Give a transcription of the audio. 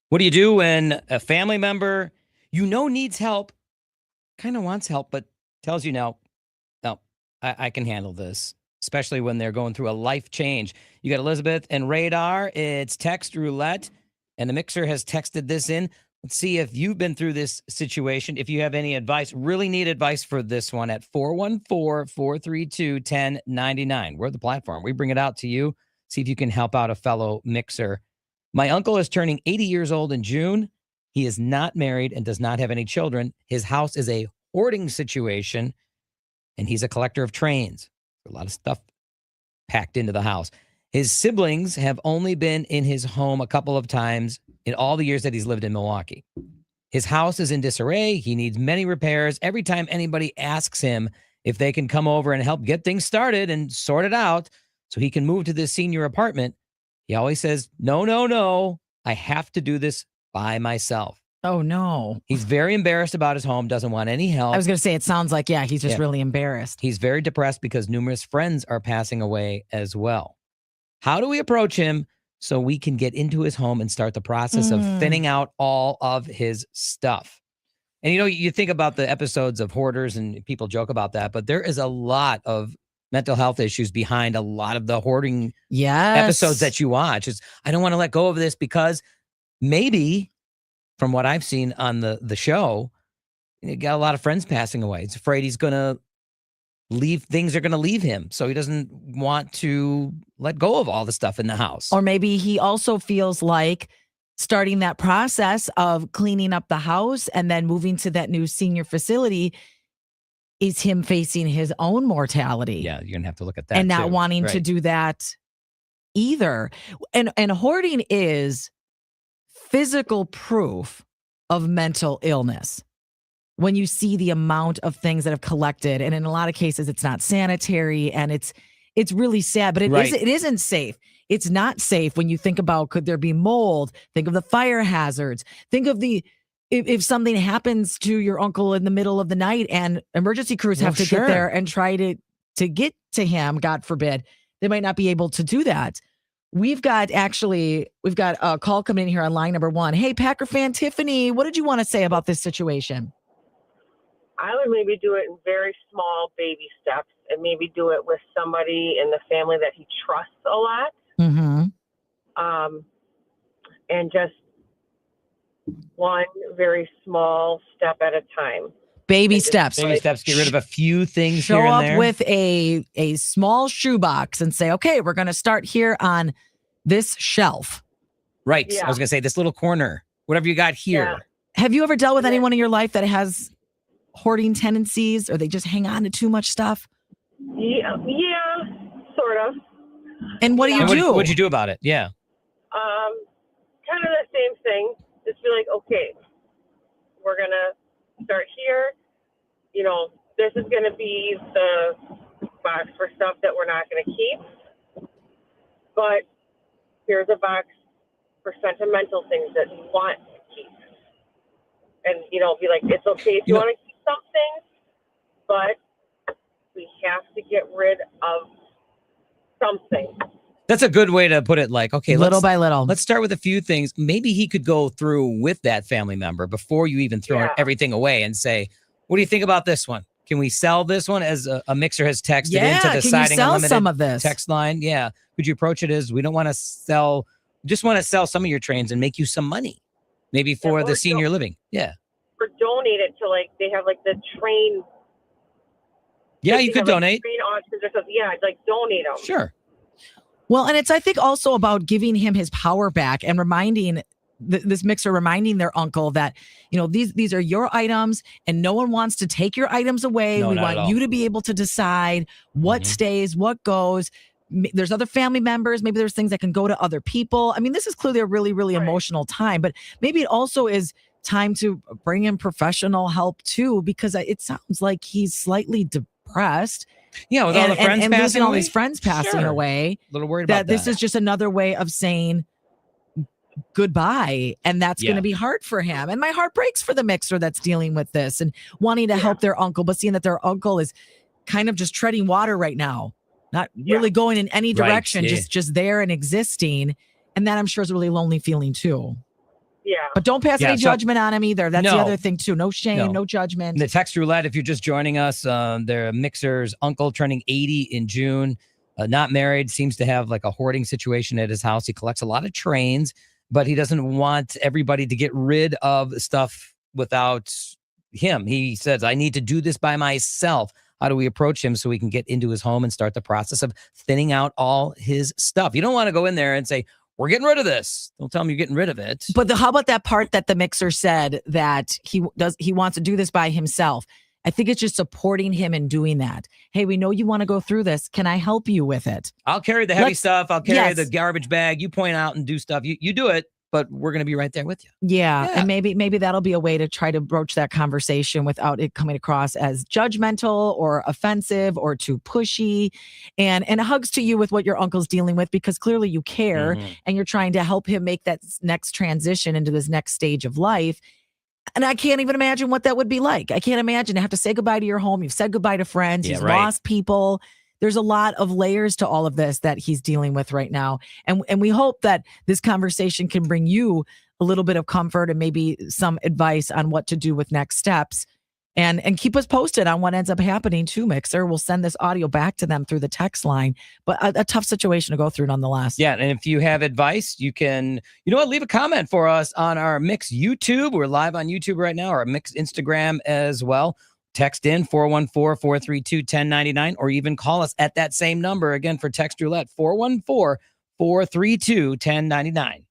What do you do when a family member needs help, kind of wants help, but tells you no, I can handle this, especially when they're going through a life change. You got Elizabeth and Radar. It's Text Roulette, and the mixer has texted this in. Let's see if you've been through this situation. If you have any advice, really need advice for this one at 414-432-1099. We're the platform. We bring it out to you. See if you can help out a fellow mixer. My uncle is turning 80 years old in June. He is not married and does not have any children. His house is a hoarding situation, and he's a collector of trains. A lot of stuff packed into the house. His siblings have only been in his home a couple of times in all the years that he's lived in Milwaukee. His house is in disarray. He needs many repairs. Every time anybody asks him if they can come over and help get things started and sort it out so he can move to this senior apartment, he always says, no, I have to do this by myself. Oh, no. He's very embarrassed about his home, doesn't want any help. I was going to say, it sounds like, he's just really embarrassed. He's very depressed because numerous friends are passing away as well. How do we approach him so we can get into his home and start the process of thinning out all of his stuff? And, you think about the episodes of Hoarders and people joke about that, but there is a lot of mental health issues behind a lot of the hoarding episodes that you watch. I don't want to let go of this because maybe, from what I've seen on the show, you got a lot of friends passing away. He's afraid he's going to leave. Things are going to leave him. So he doesn't want to let go of all the stuff in the house. Or maybe he also feels like starting that process of cleaning up the house and then moving to that new senior facility is him facing his own mortality. Yeah, you're going to have to look at that and not too. wanting to do that either. And hoarding is physical proof of mental illness. When you see the amount of things that have collected, and in a lot of cases, it's not sanitary, and it's really sad, but it isn't safe. It's not safe when you think about, could there be mold? Think of the fire hazards. Think of if something happens to your uncle in the middle of the night and emergency crews have to get there and try to get to him, God forbid, they might not be able to do that. We've got a call coming in here on line number 1. Hey, Packer fan Tiffany, what did you want to say about this situation? I would maybe do it in very small baby steps and maybe do it with somebody in the family that he trusts a lot. Mm-hmm. And just one very small step at a time. Baby steps. Get rid of a few things. Show here and up there. with a small shoebox and say, okay, we're going to start here on this shelf. Right. Yeah. I was going to say this little corner, whatever you got here. Yeah. Have you ever dealt with anyone in your life that has hoarding tendencies, or they just hang on to too much stuff? Yeah, sort of. And what do you do? What'd you do about it? Yeah. Kind of the same thing. Just be like, okay, we're going to start here. This is going to be the box for stuff that we're not going to keep. But here's a box for sentimental things that you want to keep. And, be like, it's okay if you want to keep something, but we have to get rid of something. That's a good way to put it. Like, okay, little by little. Let's start with a few things. Maybe he could go through with that family member before you even throw everything away and say, what do you think about this one? Can we sell this one? As a mixer has texted into the Siding Unlimited some of this text line. Yeah. Could you approach it as, we don't want to sell, just want to sell some of your trains and make you some money, maybe for the senior living. Yeah. Or donate it to, they have the train. Yeah, you could donate. Train auctions or something. Yeah, donate them. Sure. Well, and it's, I think, also about giving him his power back and reminding this mixer, reminding their uncle that, these are your items and no one wants to take your items away. We want you to be able to decide what stays, what goes. There's other family members. Maybe there's things that can go to other people. I mean, this is clearly a really, really emotional time, but maybe it also is time to bring in professional help too, because it sounds like he's slightly depressed. Yeah, with all the friends and passing losing away? all these friends passing away. A little worried about that. This is just another way of saying goodbye, and that's going to be hard for him. And my heart breaks for the mixer that's dealing with this and wanting to help their uncle, but seeing that their uncle is kind of just treading water right now, not really going in any direction, just there and existing. And that I'm sure is a really lonely feeling too. Yeah. But don't pass any judgment on him either. That's the No. other thing too. No shame, no judgment. The Text Roulette, if you're just joining us, their Mixer's uncle turning 80 in June, not married, seems to have like a hoarding situation at his house. He collects a lot of trains, but he doesn't want everybody to get rid of stuff without him. He says, I need to do this by myself. How do we approach him so we can get into his home and start the process of thinning out all his stuff? You don't want to go in there and say, we're getting rid of this. Don't tell him you're getting rid of it. But how about that part that the Mixer said that he wants to do this by himself? I think it's just supporting him in doing that. Hey, we know you want to go through this. Can I help you with it? I'll carry the heavy stuff. I'll carry the garbage bag. You point out and do stuff. You do it, but we're going to be right there with you. Yeah. And maybe that'll be a way to try to broach that conversation without it coming across as judgmental or offensive or too pushy. And hugs to you with what your uncle's dealing with, because clearly you care and you're trying to help him make that next transition into this next stage of life. And I can't even imagine what that would be like. I can't imagine to have to say goodbye to your home. You've said goodbye to friends. You've lost people. There's a lot of layers to all of this that he's dealing with right now. And we hope that this conversation can bring you a little bit of comfort and maybe some advice on what to do with next steps. And keep us posted on what ends up happening to Mixer. We'll send this audio back to them through the text line, but a tough situation to go through nonetheless. Yeah. And if you have advice, you can, leave a comment for us on our Mix YouTube. We're live on YouTube right now, our Mix Instagram as well. Text in 414-432-1099, or even call us at that same number again for Text Roulette, 414-432-1099.